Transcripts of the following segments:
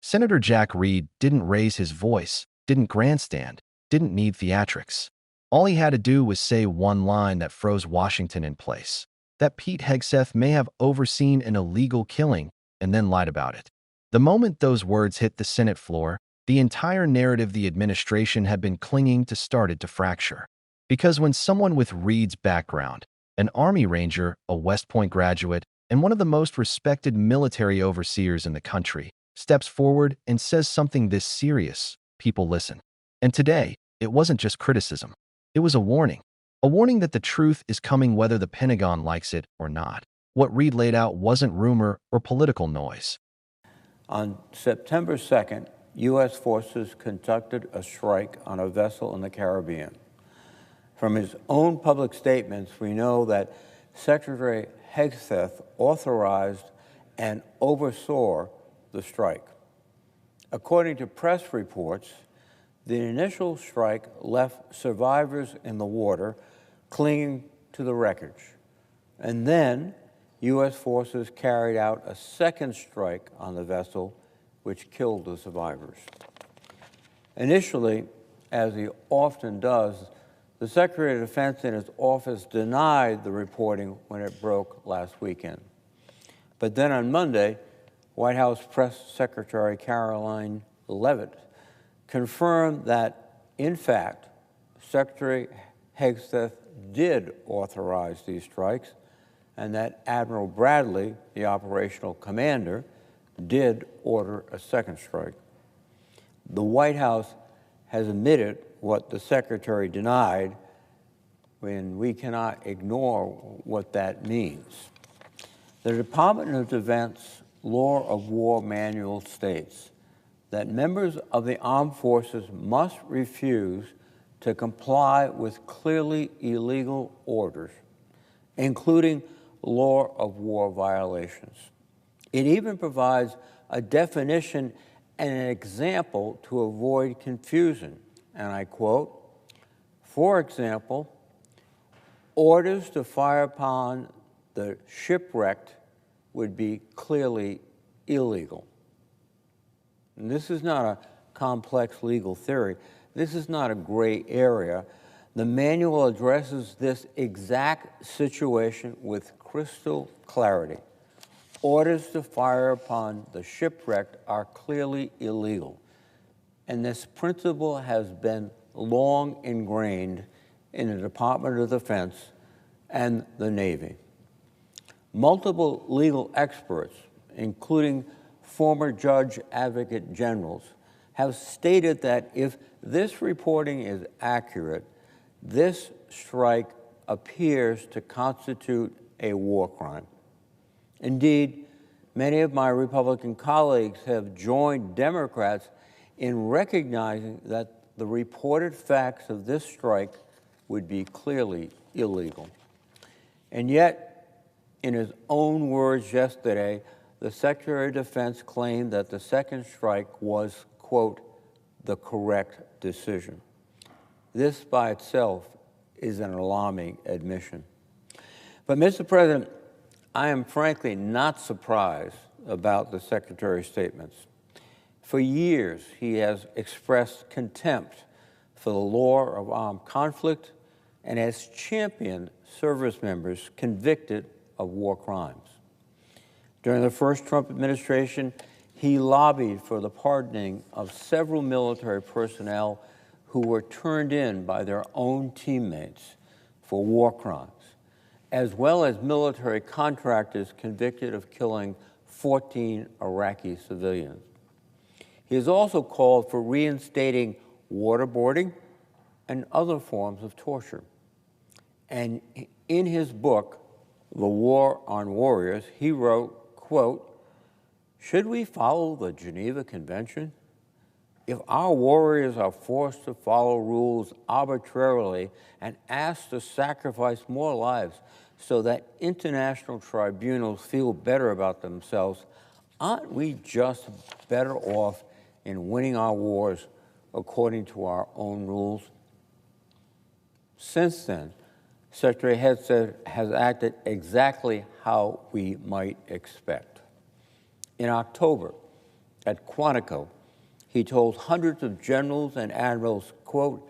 Senator Jack Reed didn't raise his voice, didn't grandstand, didn't need theatrics. All he had to do was say one line that froze Washington in place: that Pete Hegseth may have overseen an illegal killing and then lied about it. The moment those words hit the Senate floor, the entire narrative the administration had been clinging to started to fracture. Because when someone with Reed's background, an Army Ranger, a West Point graduate, and one of the most respected military overseers in the country, steps forward and says something this serious, people listen. And today, it wasn't just criticism. It was a warning. A warning that the truth is coming whether the Pentagon likes it or not. What Reed laid out wasn't rumor or political noise. On September 2nd, U.S. forces conducted a strike on a vessel in the Caribbean. From his own public statements, we know that Secretary Hegseth authorized and oversaw the strike. According to press reports, the initial strike left survivors in the water clinging to the wreckage. And then U.S. forces carried out a second strike on the vessel, which killed the survivors. Initially, as he often does, the Secretary of Defense in his office denied the reporting when it broke last weekend. But then on Monday, White House Press Secretary Caroline Leavitt confirmed that, in fact, Secretary Hegseth did authorize these strikes and that Admiral Bradley, the operational commander, did order a second strike. The White House has admitted what the Secretary denied, when we cannot ignore what that means. The Department of Defense Law of War Manual states that members of the armed forces must refuse to comply with clearly illegal orders, including law of war violations. It even provides a definition and an example to avoid confusion. And I quote, "For example, orders to fire upon the shipwrecked would be clearly illegal." And this is not a complex legal theory. This is not a gray area. The manual addresses this exact situation with crystal clarity. Orders to fire upon the shipwrecked are clearly illegal. And this principle has been long ingrained in the Department of Defense and the Navy. Multiple legal experts, including former judge advocate generals, have stated that if this reporting is accurate, this strike appears to constitute a war crime. Indeed, many of my Republican colleagues have joined Democrats in recognizing that the reported facts of this strike would be clearly illegal. And yet, in his own words yesterday, the Secretary of Defense claimed that the second strike was, quote, the correct decision. This by itself is an alarming admission. But, Mr. President, I am frankly not surprised about the Secretary's statements. For years, he has expressed contempt for the law of armed conflict and has championed service members convicted of war crimes. During the first Trump administration, he lobbied for the pardoning of several military personnel who were turned in by their own teammates for war crimes, as well as military contractors convicted of killing 14 Iraqi civilians. He has also called for reinstating waterboarding and other forms of torture. And in his book, The War on Warriors, he wrote, quote, "Should we follow the Geneva Convention? If our warriors are forced to follow rules arbitrarily and asked to sacrifice more lives so that international tribunals feel better about themselves, aren't we just better off in winning our wars according to our own rules?" Since then, Secretary Hegseth has acted exactly how we might expect. In October, at Quantico, he told hundreds of generals and admirals, quote,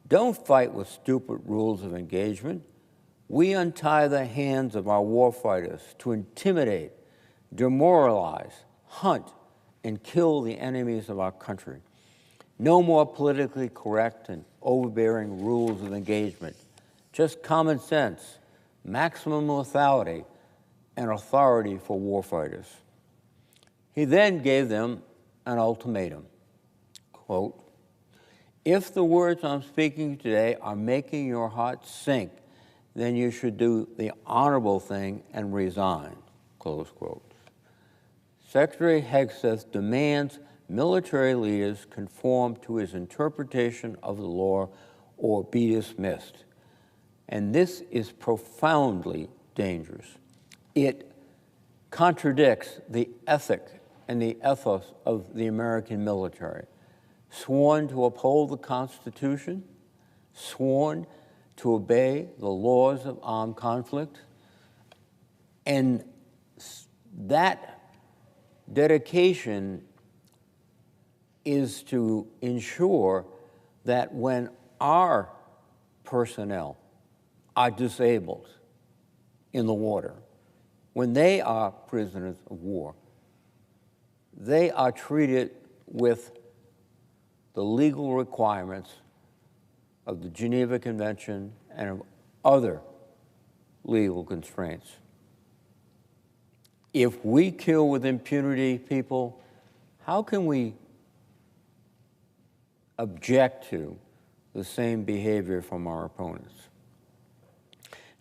"Don't fight with stupid rules of engagement. We untie the hands of our warfighters to intimidate, demoralize, hunt, and kill the enemies of our country. No more politically correct and overbearing rules of engagement. Just common sense, maximum lethality, and authority for warfighters." He then gave them an ultimatum, quote, "If the words I'm speaking today are making your heart sink, then you should do the honorable thing and resign," close quote. Secretary Hegseth demands military leaders conform to his interpretation of the law or be dismissed. And this is profoundly dangerous. It contradicts the ethic and the ethos of the American military, sworn to uphold the Constitution, sworn to obey the laws of armed conflict, and that dedication is to ensure that when our personnel are disabled in the water, when they are prisoners of war, they are treated with the legal requirements of the Geneva Convention and of other legal constraints. If we kill with impunity people, how can we object to the same behavior from our opponents?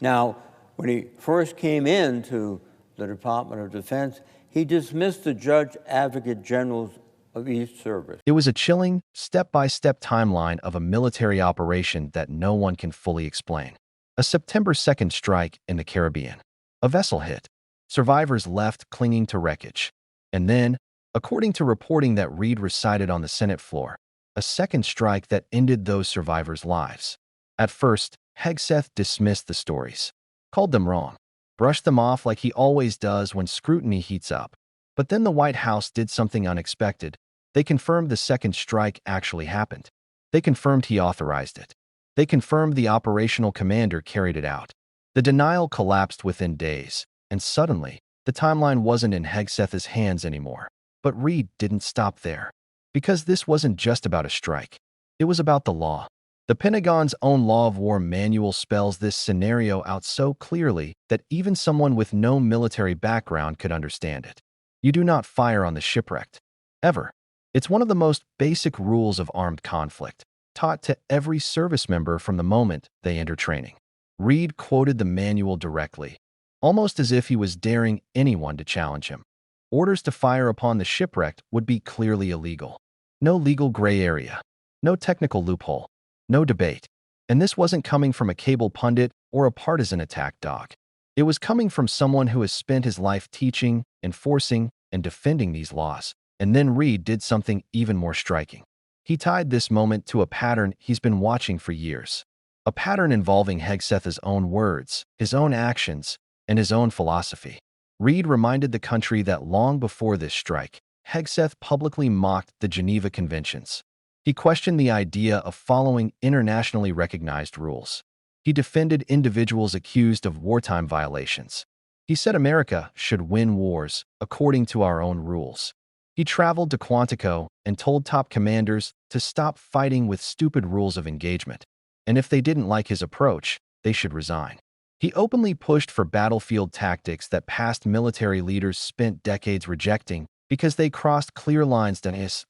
Now, when he first came into the Department of Defense, he dismissed the judge advocate generals of each service. It was a chilling, step-by-step timeline of a military operation that no one can fully explain. A September 2nd strike in the Caribbean. A vessel hit. Survivors left clinging to wreckage. And then, according to reporting that Reid recited on the Senate floor, a second strike that ended those survivors' lives. At first, Hegseth dismissed the stories, called them wrong, brushed them off like he always does when scrutiny heats up. But then the White House did something unexpected. They confirmed the second strike actually happened. They confirmed he authorized it. They confirmed the operational commander carried it out. The denial collapsed within days, and suddenly, the timeline wasn't in Hegseth's hands anymore. But Reid didn't stop there. Because this wasn't just about a strike. It was about the law. The Pentagon's own Law of War manual spells this scenario out so clearly that even someone with no military background could understand it. You do not fire on the shipwrecked. Ever. It's one of the most basic rules of armed conflict, taught to every service member from the moment they enter training. Reid quoted the manual directly, almost as if he was daring anyone to challenge him. Orders to fire upon the shipwrecked would be clearly illegal. No legal gray area. No technical loophole. No debate. And this wasn't coming from a cable pundit or a partisan attack dog. It was coming from someone who has spent his life teaching, enforcing, and defending these laws. And then Reid did something even more striking. He tied this moment to a pattern he's been watching for years. A pattern involving Hegseth's own words, his own actions, and his own philosophy. Reid reminded the country that long before this strike, Hegseth publicly mocked the Geneva Conventions. He questioned the idea of following internationally recognized rules. He defended individuals accused of wartime violations. He said America should win wars according to our own rules. He traveled to Quantico and told top commanders to stop fighting with stupid rules of engagement. And if they didn't like his approach, they should resign. He openly pushed for battlefield tactics that past military leaders spent decades rejecting because they crossed clear lines.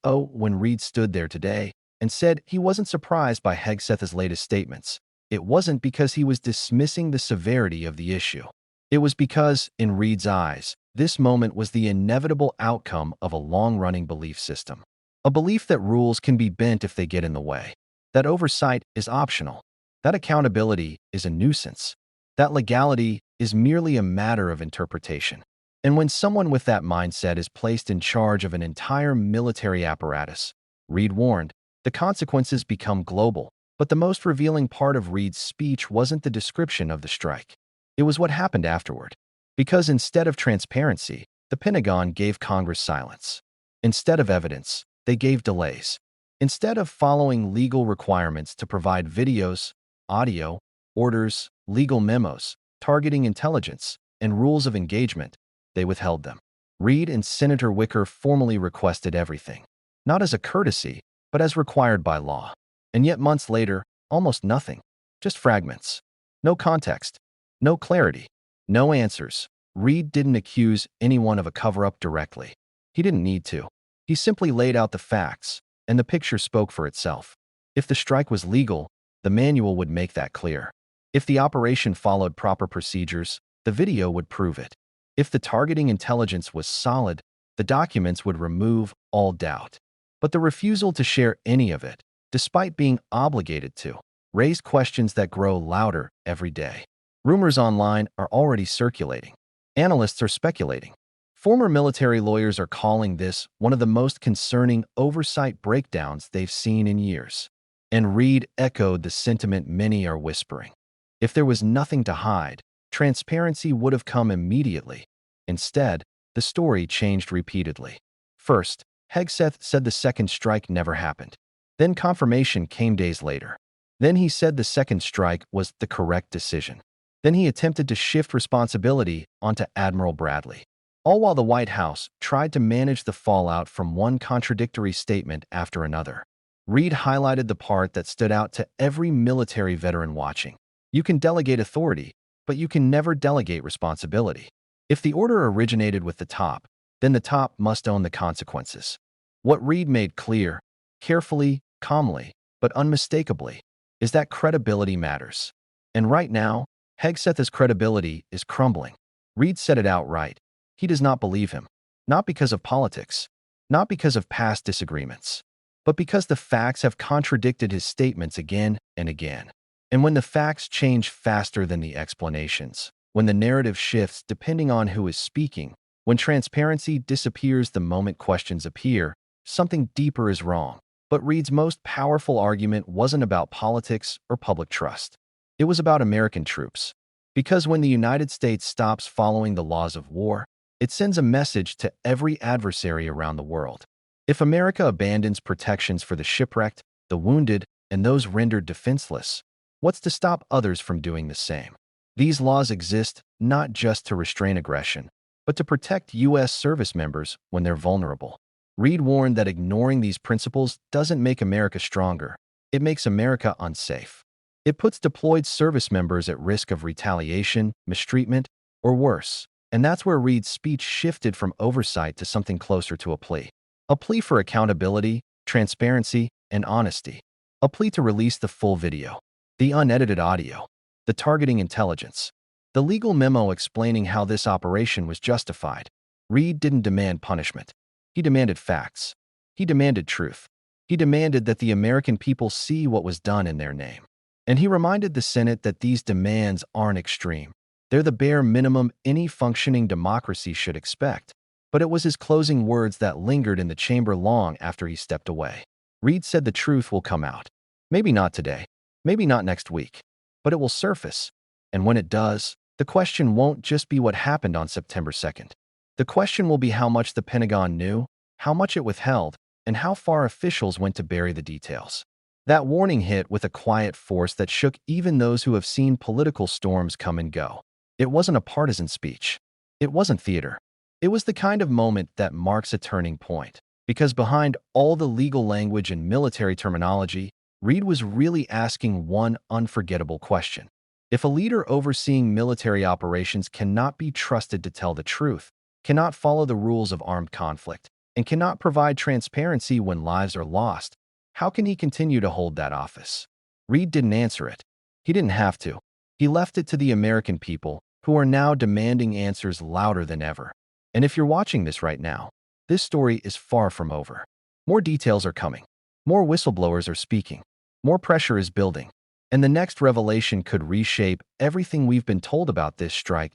When Reid stood there today and said he wasn't surprised by Hegseth's latest statements, it wasn't because he was dismissing the severity of the issue. It was because, in Reid's eyes, this moment was the inevitable outcome of a long-running belief system. A belief that rules can be bent if they get in the way, that oversight is optional, that accountability is a nuisance, that legality is merely a matter of interpretation. And when someone with that mindset is placed in charge of an entire military apparatus, Reid warned, the consequences become global. But the most revealing part of Reid's speech wasn't the description of the strike. It was what happened afterward. Because instead of transparency, the Pentagon gave Congress silence. Instead of evidence, they gave delays. Instead of following legal requirements to provide videos, audio, orders, legal memos, targeting intelligence, and rules of engagement, they withheld them. Reid and Senator Wicker formally requested everything, not as a courtesy, but as required by law. And yet months later, almost nothing, just fragments. No context, no clarity, no answers. Reid didn't accuse anyone of a cover-up directly. He didn't need to. He simply laid out the facts, and the picture spoke for itself. If the strike was legal, the manual would make that clear. If the operation followed proper procedures, the video would prove it. If the targeting intelligence was solid, the documents would remove all doubt. But the refusal to share any of it, despite being obligated to, raised questions that grow louder every day. Rumors online are already circulating. Analysts are speculating. Former military lawyers are calling this one of the most concerning oversight breakdowns they've seen in years. And Reid echoed the sentiment many are whispering. If there was nothing to hide, transparency would have come immediately. Instead, the story changed repeatedly. First, Hegseth said the second strike never happened. Then confirmation came days later. Then he said the second strike was the correct decision. Then he attempted to shift responsibility onto Admiral Bradley. All while the White House tried to manage the fallout from one contradictory statement after another. Reid highlighted the part that stood out to every military veteran watching. You can delegate authority, but you can never delegate responsibility. If the order originated with the top, then the top must own the consequences. What Reid made clear, carefully, calmly, but unmistakably, is that credibility matters. And right now, Hegseth's credibility is crumbling. Reid said it outright. He does not believe him. Not because of politics, not because of past disagreements, but because the facts have contradicted his statements again and again. And when the facts change faster than the explanations, when the narrative shifts depending on who is speaking, when transparency disappears the moment questions appear, something deeper is wrong. But Reid's most powerful argument wasn't about politics or public trust. It was about American troops. Because when the United States stops following the laws of war, it sends a message to every adversary around the world. If America abandons protections for the shipwrecked, the wounded, and those rendered defenseless, what's to stop others from doing the same? These laws exist not just to restrain aggression, but to protect U.S. service members when they're vulnerable. Reid warned that ignoring these principles doesn't make America stronger. It makes America unsafe. It puts deployed service members at risk of retaliation, mistreatment, or worse. And that's where Reid's speech shifted from oversight to something closer to a plea. A plea for accountability, transparency, and honesty. A plea to release the full video, the unedited audio, the targeting intelligence, the legal memo explaining how this operation was justified. Reid didn't demand punishment. He demanded facts. He demanded truth. He demanded that the American people see what was done in their name. And he reminded the Senate that these demands aren't extreme. They're the bare minimum any functioning democracy should expect. But it was his closing words that lingered in the chamber long after he stepped away. Reid said the truth will come out. Maybe not today, maybe not next week, but it will surface. And when it does, the question won't just be what happened on September 2nd. The question will be how much the Pentagon knew, how much it withheld, and how far officials went to bury the details. That warning hit with a quiet force that shook even those who have seen political storms come and go. It wasn't a partisan speech. It wasn't theater. It was the kind of moment that marks a turning point. Because behind all the legal language and military terminology, Reid was really asking one unforgettable question. If a leader overseeing military operations cannot be trusted to tell the truth, cannot follow the rules of armed conflict, and cannot provide transparency when lives are lost, how can he continue to hold that office? Reid didn't answer it. He didn't have to. He left it to the American people, who are now demanding answers louder than ever. And if you're watching this right now, this story is far from over. More details are coming. More whistleblowers are speaking. More pressure is building. And the next revelation could reshape everything we've been told about this strike.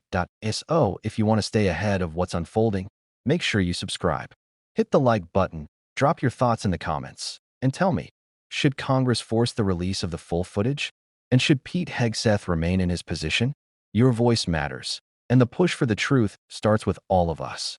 So if you want to stay ahead of what's unfolding, make sure you subscribe. Hit the like button, drop your thoughts in the comments, and tell me, should Congress force the release of the full footage? And should Pete Hegseth remain in his position? Your voice matters, and the push for the truth starts with all of us.